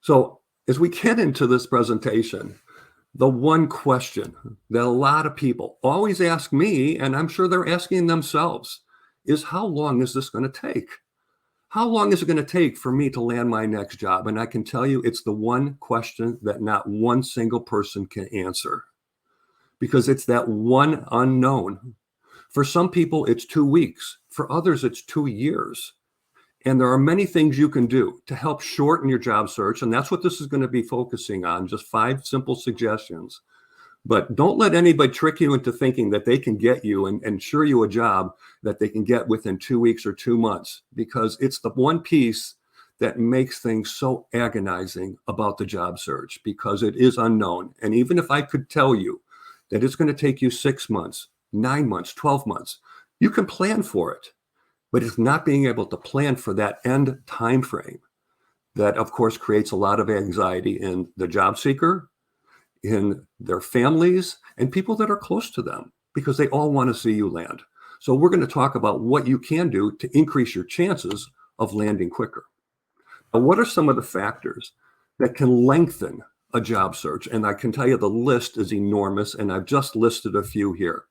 So as we get into this presentation, the one question that a lot of people always ask me, and I'm sure they're asking themselves, is how long is this going to take? How long is it going to take for me to land my next job? And I can tell you it's the one question that not one single person can answer because it's that one unknown. For some people, it's 2 weeks. For others, it's 2 years. And there are many things you can do to help shorten your job search. And that's what this is going to be focusing on, just 5 simple suggestions. But don't let anybody trick you into thinking that they can get you and ensure you a job that they can get within 2 weeks or 2 months, because it's the one piece that makes things so agonizing about the job search, because it is unknown. And even if I could tell you that it's going to take you 6 months, 9 months, 12 months, you can plan for it. But it's not being able to plan for that end time frame that, of course, creates a lot of anxiety in the job seeker, in their families, and people that are close to them, because they all want to see you land. So we're going to talk about what you can do to increase your chances of landing quicker. Now, what are some of the factors that can lengthen a job search? And I can tell you the list is enormous, and I've just listed a few here.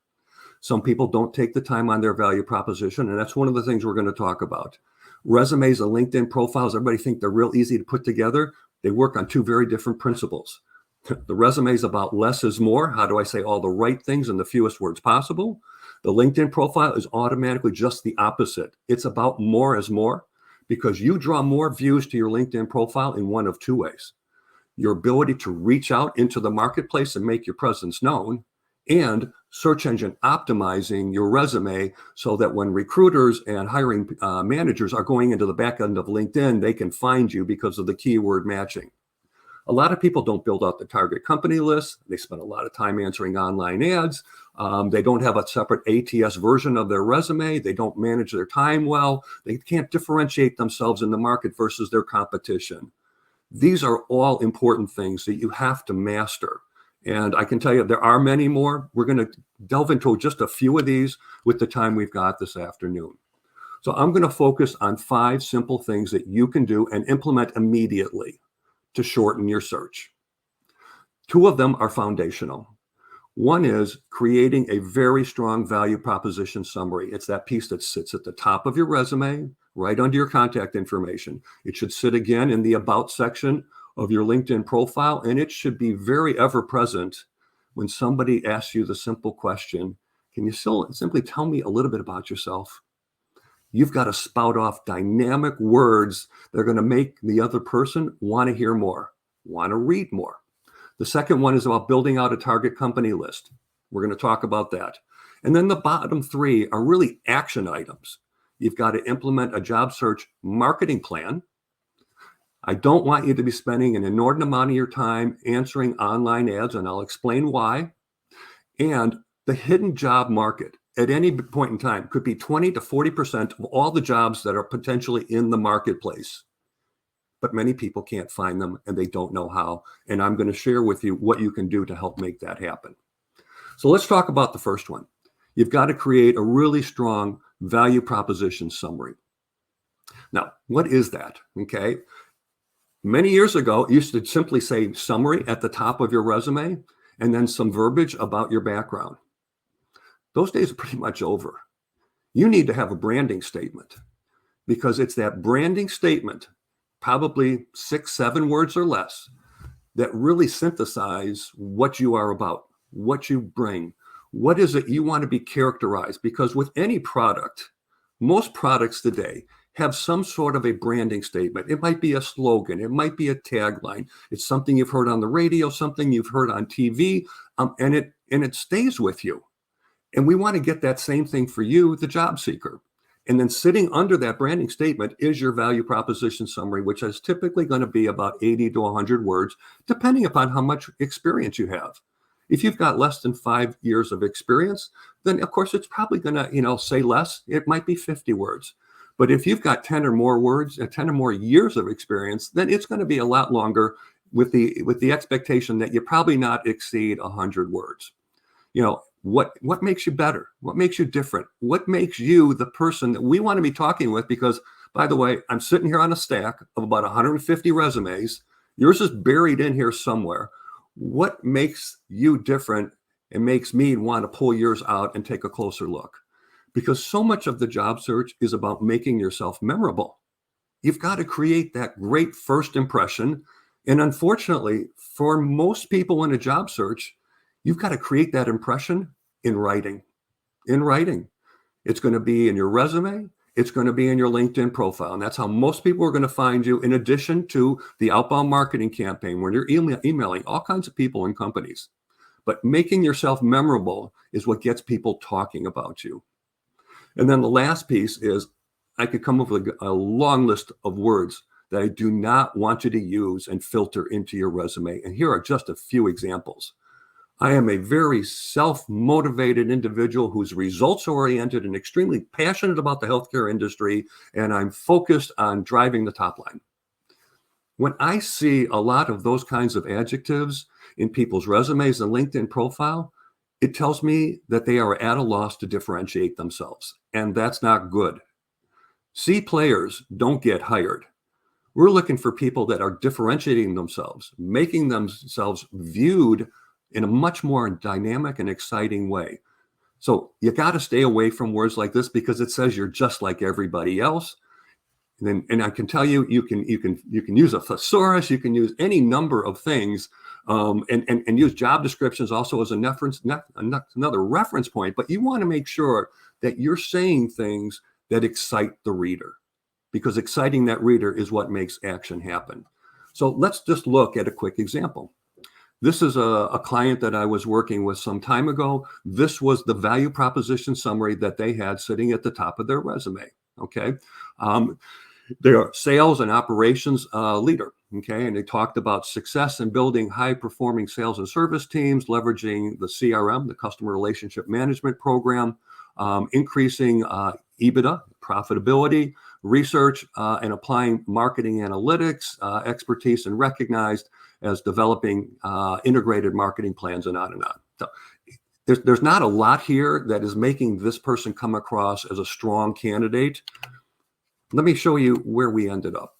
Some people don't take the time on their value proposition, and that's one of the things we're going to talk about. Resumes and LinkedIn profiles, everybody think they're real easy to put together. They work on 2 very different principles. The resume is about less is more. How do I say all the right things in the fewest words possible? The LinkedIn profile is automatically just the opposite. It's about more is more, because you draw more views to your LinkedIn profile in one of 2 ways. Your ability to reach out into the marketplace and make your presence known, and search engine optimizing your resume so that when recruiters and hiring managers are going into the back end of LinkedIn, they can find you because of the keyword matching. A lot of people don't build out the target company list. They spend a lot of time answering online ads. They don't have a separate ATS version of their resume. They don't manage their time well. They can't differentiate themselves in the market versus their competition. These are all important things that you have to master. And I can tell you there are many more. We're going to delve into just a few of these with the time we've got this afternoon. So I'm going to focus on 5 simple things that you can do and implement immediately to shorten your search. 2 of them are foundational. One is creating a very strong value proposition summary. It's that piece that sits at the top of your resume, right under your contact information. It should sit again in the About section of your LinkedIn profile, and it should be very ever present when somebody asks you the simple question, can you simply tell me a little bit about yourself? You've got to spout off dynamic words that are going to make the other person want to hear more, want to read more. The second one is about building out a target company list. We're going to talk about that. And then the bottom 3 are really action items. You've got to implement a job search marketing plan. I don't want you to be spending an inordinate amount of your time answering online ads, and I'll explain why. And the hidden job market at any point in time could be 20 to 40% of all the jobs that are potentially in the marketplace. But many people can't find them and they don't know how. And I'm going to share with you what you can do to help make that happen. So let's talk about the first one. You've got to create a really strong value proposition summary. Now, what is that? Okay. Many years ago, it used to simply say summary at the top of your resume and then some verbiage about your background. Those days are pretty much over. You need to have a branding statement, because it's that branding statement, probably 6, 7 words or less, that really synthesize what you are about, what you bring, what is it you want to be characterized. Because with any product, most products today have some sort of a branding statement. It might be a slogan. It might be a tagline. It's something you've heard on the radio, something you've heard on TV, and it stays with you. And we want to get that same thing for you, the job seeker. And then sitting under that branding statement is your value proposition summary, which is typically going to be about 80 to 100 words, depending upon how much experience you have. If you've got less than 5 years of experience, then of course it's probably going to, say less. It might be 50 words. But if you've got 10 or more words, 10 or more years of experience, then it's going to be a lot longer, with the expectation that you probably not exceed 100 words. What makes you better? What makes you different? What makes you the person that we want to be talking with? Because, by the way, I'm sitting here on a stack of about 150 resumes, Yours is buried in here somewhere. What makes you different and makes me want to pull yours out and take a closer look? Because so much of the job search is about making yourself memorable. You've got to create that great first impression. And unfortunately, for most people in a job search, you've got to create that impression in writing. In writing. It's going to be in your resume. It's going to be in your LinkedIn profile. And that's how most people are going to find you, in addition to the outbound marketing campaign where you're emailing all kinds of people and companies. But making yourself memorable is what gets people talking about you. And then the last piece is I could come up with a long list of words that I do not want you to use and filter into your resume. And here are just a few examples. I am a very self-motivated individual who's results-oriented and extremely passionate about the healthcare industry, and I'm focused on driving the top line. When I see a lot of those kinds of adjectives in people's resumes and LinkedIn profile, it tells me that they are at a loss to differentiate themselves, and that's not good. C players don't get hired. We're looking for people that are differentiating themselves, making themselves viewed in a much more dynamic and exciting way. So you got to stay away from words like this because it says you're just like everybody else. And I can tell you, you can use a thesaurus, you can use any number of things, and use job descriptions also as another reference point. But you want to make sure that you're saying things that excite the reader, because exciting that reader is what makes action happen. So let's just look at a quick example. This is a client that I was working with some time ago. This was the value proposition summary that they had sitting at the top of their resume. Okay. They're sales and operations leader. Okay. And they talked about success in building high performing sales and service teams, leveraging the CRM, the customer relationship management program, increasing EBITDA, profitability, research, and applying marketing analytics expertise, and recognized as developing integrated marketing plans, and on and on. So there's not a lot here that is making this person come across as a strong candidate. Let me show you where we ended up.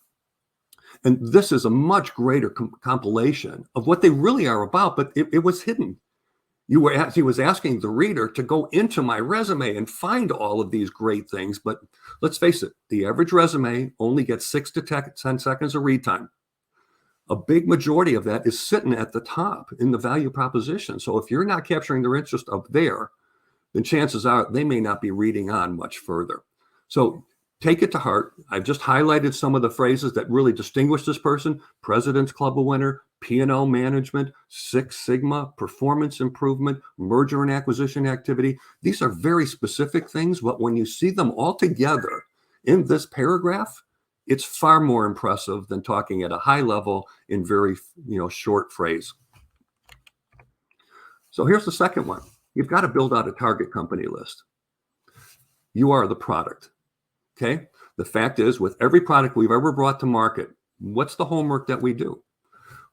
And this is a much greater compilation of what they really are about, but it was hidden. He was asking the reader to go into my resume and find all of these great things. But let's face it, the average resume only gets 6 to 10 seconds of read time. A big majority of that is sitting at the top in the value proposition. So if you're not capturing their interest up there, then chances are they may not be reading on much further. So take it to heart. I've just highlighted some of the phrases that really distinguish this person: President's Club winner, P&L management, Six Sigma, performance improvement, merger and acquisition activity. These are very specific things, but when you see them all together in this paragraph, it's far more impressive than talking at a high level in very short phrase. So here's the second one. You've got to build out a target company list. You are the product. Okay. The fact is, with every product we've ever brought to market, what's the homework that we do?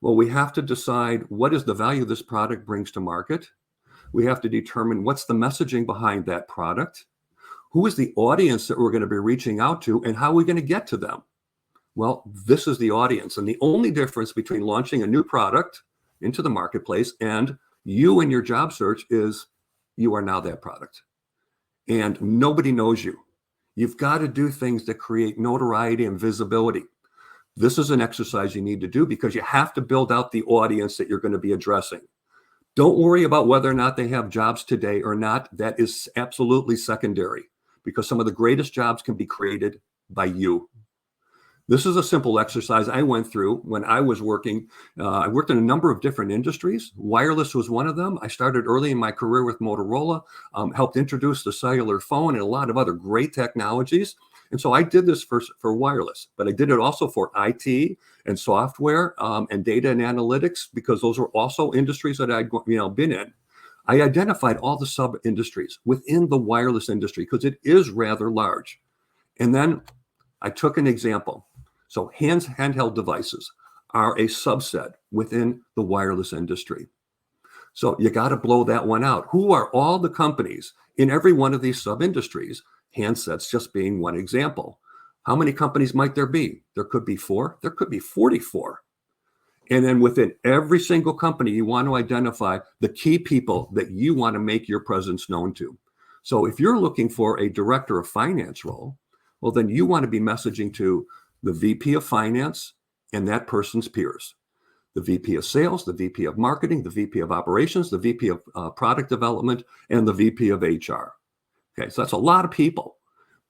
Well, we have to decide what is the value this product brings to market. We have to determine what's the messaging behind that product. Who is the audience that we're going to be reaching out to, and how are we going to get to them? Well, this is the audience. And the only difference between launching a new product into the marketplace and you and your job search is you are now that product. And nobody knows you. You've got to do things that create notoriety and visibility. This is an exercise you need to do because you have to build out the audience that you're going to be addressing. Don't worry about whether or not they have jobs today or not. That is absolutely secondary, because some of the greatest jobs can be created by you. This is a simple exercise I went through when I was working. I worked in a number of different industries. Wireless was one of them. I started early in my career with Motorola, helped introduce the cellular phone and a lot of other great technologies. And so I did this for wireless, but I did it also for IT and software and data and analytics, because those were also industries that I'd been in. I identified all the sub-industries within the wireless industry because it is rather large. And then I took an example. So handheld devices are a subset within the wireless industry. So you got to blow that one out. Who are all the companies in every one of these sub-industries? Handsets just being one example. How many companies might there be? There could be 4. There could be 44. And then within every single company, you want to identify the key people that you want to make your presence known to. So if you're looking for a director of finance role, well, then you want to be messaging to the VP of finance and that person's peers, the VP of sales, the VP of marketing, the VP of operations, the VP of product development, and the VP of HR. Okay, so that's a lot of people,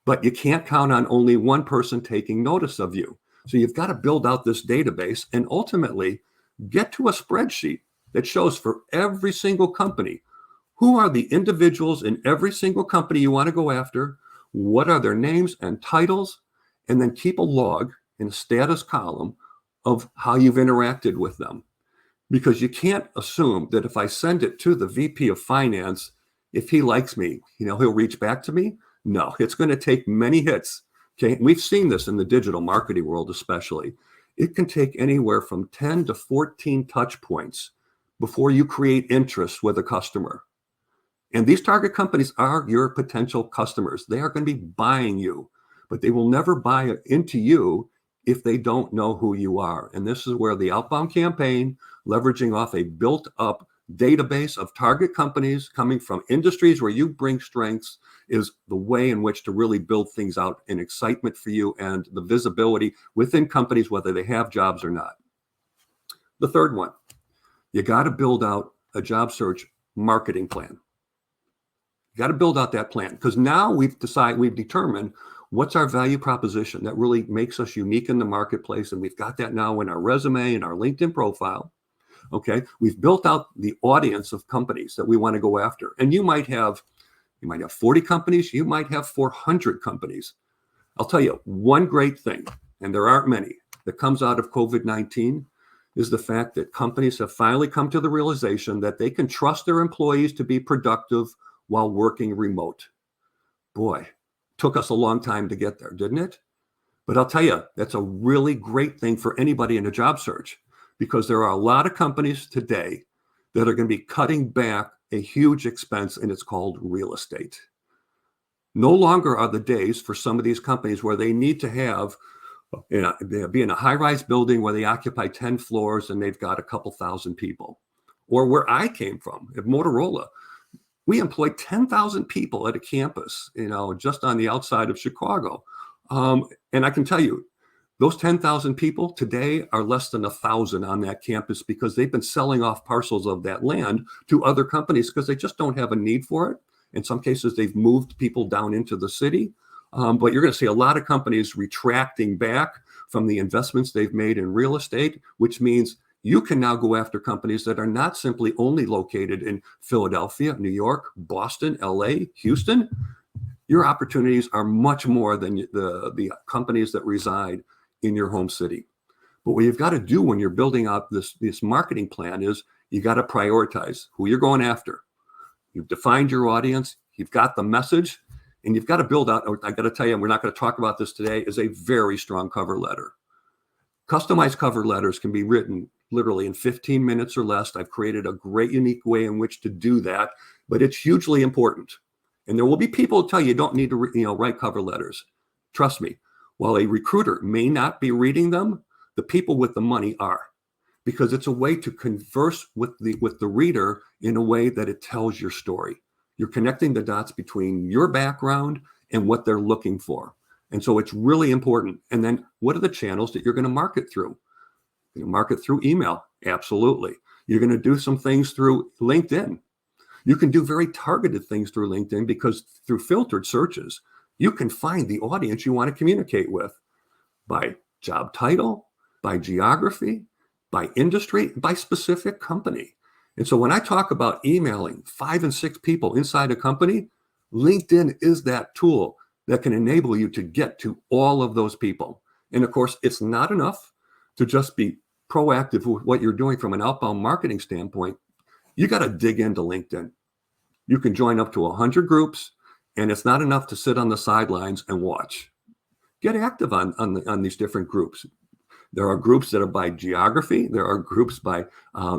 but you can't count on only one person taking notice of you. So you've got to build out this database and ultimately get to a spreadsheet that shows for every single company, who are the individuals in every single company you want to go after, what are their names and titles, and then keep a log in a status column of how you've interacted with them. Because you can't assume that if I send it to the VP of finance, if he likes me, he'll reach back to me. No, it's going to take many hits. Okay, we've seen this in the digital marketing world, especially. It can take anywhere from 10 to 14 touch points before you create interest with a customer. And these target companies are your potential customers. They are going to be buying you, but they will never buy into you if they don't know who you are. And this is where the outbound campaign, leveraging off a built up database of target companies coming from industries where you bring strengths, is the way in which to really build things out in excitement for you and the visibility within companies, whether they have jobs or not. The third one, you got to build out a job search marketing plan. You got to build out that plan, because now we've determined what's our value proposition that really makes us unique in the marketplace. And we've got that now in our resume and our LinkedIn profile. Okay. We've built out the audience of companies that we want to go after. And you might have 40 companies, you might have 400 companies. I'll tell you one great thing, and there aren't many, that comes out of COVID-19 is the fact that companies have finally come to the realization that they can trust their employees to be productive while working remote. Boy, took us a long time to get there, didn't it? But I'll tell you, that's a really great thing for anybody in a job search, because there are a lot of companies today that are going to be cutting back a huge expense, and it's called real estate. No longer are the days for some of these companies where they need to have, they'll be in a high-rise building where they occupy 10 floors and they've got a couple thousand people. Or where I came from at Motorola, we employed 10,000 people at a campus, just on the outside of Chicago. And I can tell you, those 10,000 people today are less than 1,000 on that campus, because they've been selling off parcels of that land to other companies because they just don't have a need for it. In some cases, they've moved people down into the city. But you're going to see a lot of companies retracting back from the investments they've made in real estate, which means you can now go after companies that are not simply only located in Philadelphia, New York, Boston, LA, Houston. Your opportunities are much more than the companies that reside in your home city. But what you've got to do when you're building out this marketing plan is you got to prioritize who you're going after. You've defined your audience, you've got the message, and you've got to build out, I got to tell you, and we're not going to talk about this today, is a very strong cover letter. Customized cover letters can be written literally in 15 minutes or less. I've created a great, unique way in which to do that, but it's hugely important. And there will be people who tell you don't need to write cover letters. Trust me, while a recruiter may not be reading them, the people with the money are, because it's a way to converse with the reader in a way that it tells your story. You're connecting the dots between your background and what they're looking for. And so it's really important. And then what are the channels that you're going to market through? You're going to market through email. Absolutely. You're going to do some things through LinkedIn. You can do very targeted things through LinkedIn, because through filtered searches, you can find the audience you want to communicate with by job title, by geography, by industry, by specific company. And so when I talk about emailing 5 and 6 people inside a company, LinkedIn is that tool that can enable you to get to all of those people. And of course, it's not enough to just be proactive with what you're doing from an outbound marketing standpoint. You got to dig into LinkedIn. You can join up to 100 groups, and it's not enough to sit on the sidelines and watch. Get active on these different groups. There are groups that are by geography. There are groups by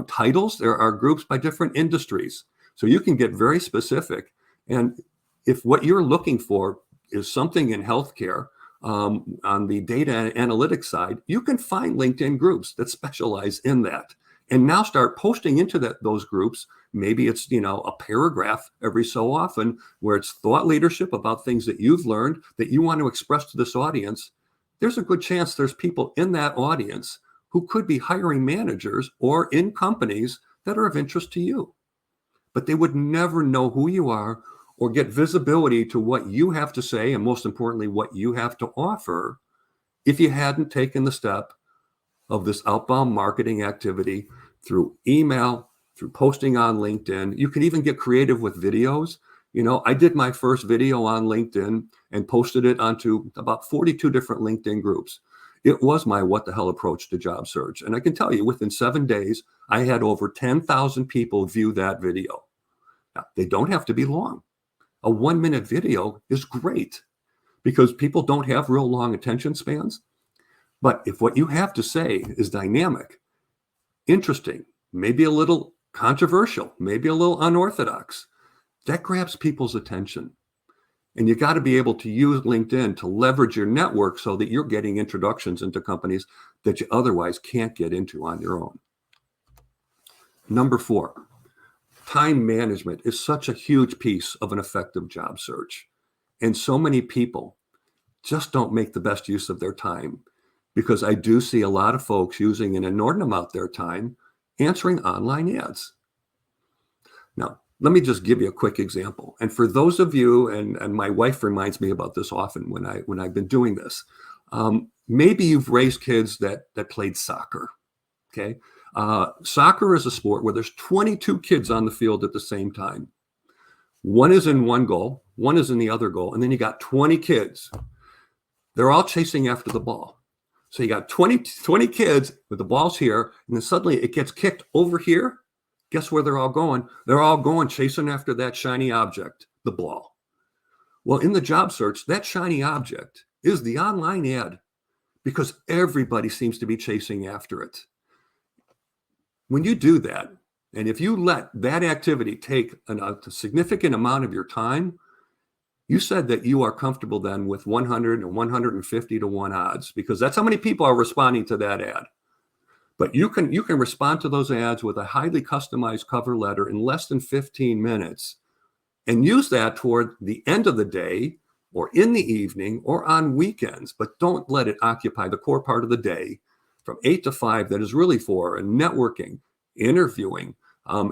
titles. There are groups by different industries. So you can get very specific. And if what you're looking for is something in healthcare, on the data analytics side, you can find LinkedIn groups that specialize in that. And now start posting into those groups. Maybe it's, a paragraph every so often where it's thought leadership about things that you've learned that you want to express to this audience. There's a good chance there's people in that audience who could be hiring managers or in companies that are of interest to you. But they would never know who you are or get visibility to what you have to say, and most importantly, what you have to offer, if you hadn't taken the step of this outbound marketing activity through email, through posting on LinkedIn. You can even get creative with videos. I did my first video on LinkedIn and posted it onto about 42 different LinkedIn groups. It was my what the hell approach to job search. And I can tell you, within 7 days, I had over 10,000 people view that video. Now, they don't have to be long. A 1-minute video is great because people don't have real long attention spans. But if what you have to say is dynamic, interesting, maybe a little controversial, maybe a little unorthodox, that grabs people's attention. And you got to be able to use LinkedIn to leverage your network so that you're getting introductions into companies that you otherwise can't get into on your own. Number 4, time management is such a huge piece of an effective job search. And so many people just don't make the best use of their time, because I do see a lot of folks using an inordinate amount of their time answering online ads. Now, let me just give you a quick example. And for those of you, and my wife reminds me about this often when I've been doing this, maybe you've raised kids that played soccer, okay? Soccer is a sport where there's 22 kids on the field at the same time. One is in one goal, one is in the other goal, and then you got 20 kids. They're all chasing after the ball. So you got 20 kids with the balls here, and then suddenly it gets kicked over here. Guess where they're all going? They're all going chasing after that shiny object, the ball. Well, in the job search, that shiny object is the online ad, because everybody seems to be chasing after it. When you do that, and if you let that activity take a significant amount of your time, you said that you are comfortable then with 100 and 150 to 1 odds, because that's how many people are responding to that ad. But you can respond to those ads with a highly customized cover letter in less than 15 minutes and use that toward the end of the day or in the evening or on weekends. But don't let it occupy the core part of the day from 8 to 5 that is really for networking, interviewing,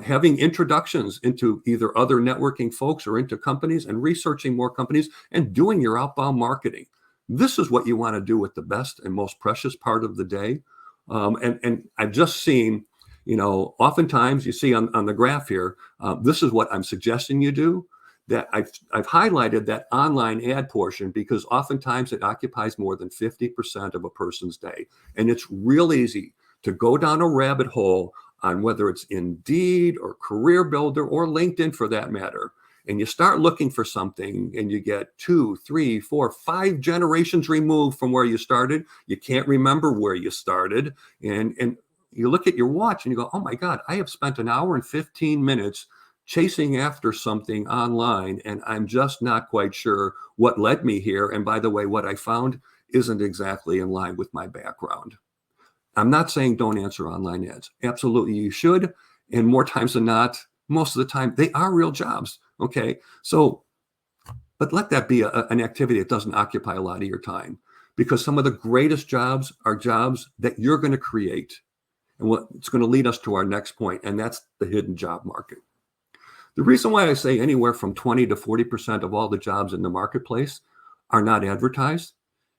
having introductions into either other networking folks or into companies, and researching more companies and doing your outbound marketing. This is what you want to do with the best and most precious part of the day. And I've just seen, oftentimes you see on the graph here, this is what I'm suggesting you do. That I've highlighted that online ad portion because oftentimes it occupies more than 50% of a person's day. And it's real easy to go down a rabbit hole on whether it's Indeed or Career Builder or LinkedIn for that matter. And you start looking for something and you get 2, 3, 4, 5 generations removed from where you started. You can't remember where you started. And you look at your watch and you go, oh my God, I have spent an hour and 15 minutes chasing after something online, and I'm just not quite sure what led me here. And by the way, what I found isn't exactly in line with my background. I'm not saying don't answer online ads. Absolutely, you should. And more times than not, most of the time, they are real jobs. Okay. So, but let that be an activity that doesn't occupy a lot of your time, because some of the greatest jobs are jobs that you're going to create. And it's going to lead us to our next point, and that's the hidden job market. The reason why I say anywhere from 20 to 40% of all the jobs in the marketplace are not advertised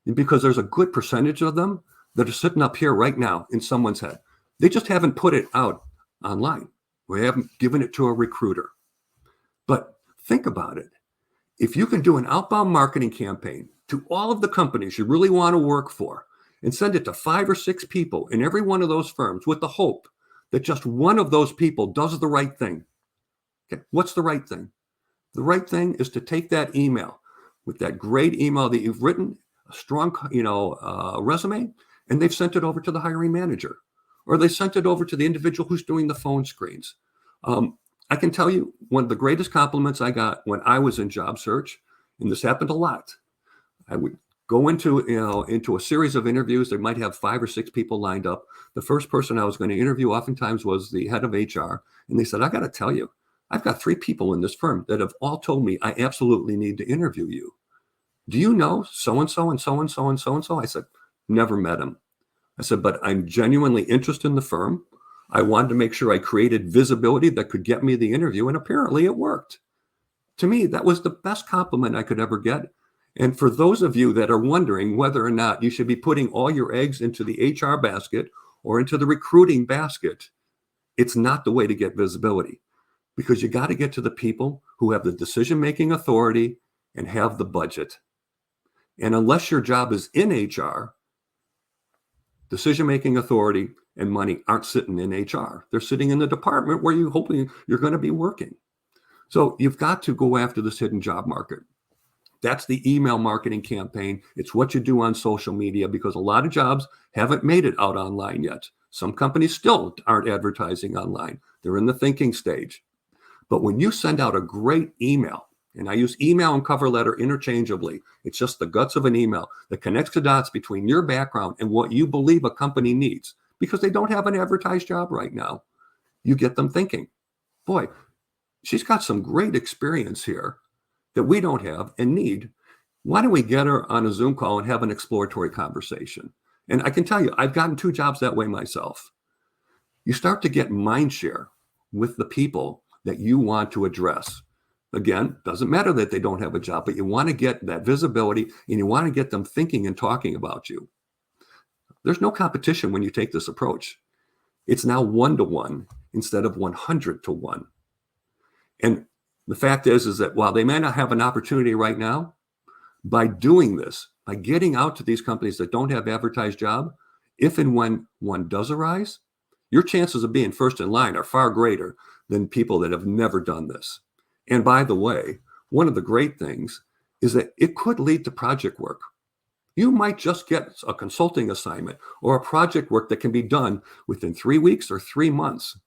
is because there's a good percentage of them that are sitting up here right now in someone's head. They just haven't put it out online. We haven't given it to a recruiter. But think about it. If you can do an outbound marketing campaign to all of the companies you really want to work for and send it to 5 or 6 people in every one of those firms with the hope that just one of those people does the right thing. Okay, what's the right thing? The right thing is to take that email with that great email that you've written, a strong, resume, and they've sent it over to the hiring manager, or they sent it over to the individual who's doing the phone screens. I can tell you one of the greatest compliments I got when I was in job search, and this happened a lot. I would go into a series of interviews. They might have 5 or 6 people lined up. The first person I was going to interview oftentimes was the head of HR. And they said, I got to tell you, I've got 3 people in this firm that have all told me I absolutely need to interview you. Do you know so-and-so and so-and-so and so-and-so? I said, never met him. I said, but I'm genuinely interested in the firm. I wanted to make sure I created visibility that could get me the interview. And apparently it worked. To me, that was the best compliment I could ever get. And for those of you that are wondering whether or not you should be putting all your eggs into the HR basket or into the recruiting basket, it's not the way to get visibility, because you got to get to the people who have the decision-making authority and have the budget. And unless your job is in HR, decision-making authority and money aren't sitting in HR. They're sitting in the department where you hopefully you're going to be working. So you've got to go after this hidden job market. That's the email marketing campaign. It's what you do on social media, because a lot of jobs haven't made it out online yet. Some companies still aren't advertising online. They're in the thinking stage. But when you send out a great email, and I use email and cover letter interchangeably, it's just the guts of an email that connects the dots between your background and what you believe a company needs, because they don't have an advertised job right now. You get them thinking, boy, she's got some great experience here that we don't have and need. Why don't we get her on a Zoom call and have an exploratory conversation? And I can tell you, I've gotten 2 jobs that way myself. You start to get mind share with the people that you want to address. Again, doesn't matter that they don't have a job, but you want to get that visibility and you want to get them thinking and talking about you. There's no competition when you take this approach. It's now 1-to-1 instead of 100-to-1. And the fact is that while they may not have an opportunity right now, by doing this, by getting out to these companies that don't have advertised job, if and when one does arise, your chances of being first in line are far greater than people that have never done this. And by the way, one of the great things is that it could lead to project work. You might just get a consulting assignment or a project work that can be done within 3 weeks or 3 months.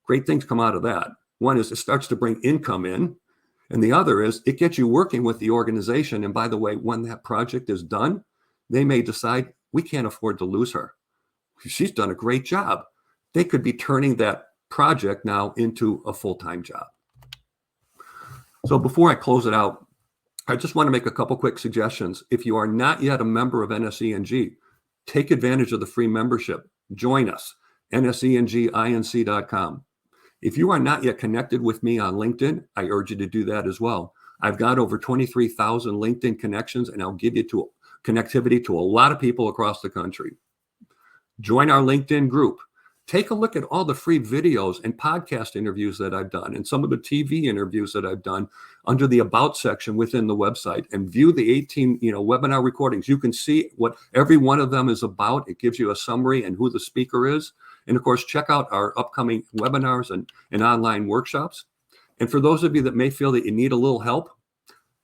Great things come out of that. One is it starts to bring income in, and the other is it gets you working with the organization. And by the way, when that project is done, they may decide we can't afford to lose her. She's done a great job. They could be turning that project now into a full-time job. So before I close it out, I just want to make a couple quick suggestions. If you are not yet a member of NSENG, take advantage of the free membership. Join us, nsenginc.com. If you are not yet connected with me on LinkedIn, I urge you to do that as well. I've got over 23,000 LinkedIn connections, and I'll give you connectivity to a lot of people across the country. Join our LinkedIn group. Take a look at all the free videos and podcast interviews that I've done and some of the TV interviews that I've done under the About section within the website, and view the 18 webinar recordings. You can see what every one of them is about. It gives you a summary and who the speaker is. And of course, check out our upcoming webinars and online workshops. And for those of you that may feel that you need a little help,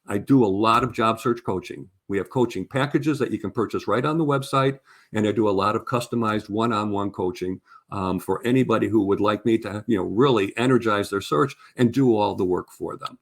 I do a lot of job search coaching. We have coaching packages that you can purchase right on the website. And I do a lot of customized one-on-one coaching for anybody who would like me to really energize their search and do all the work for them.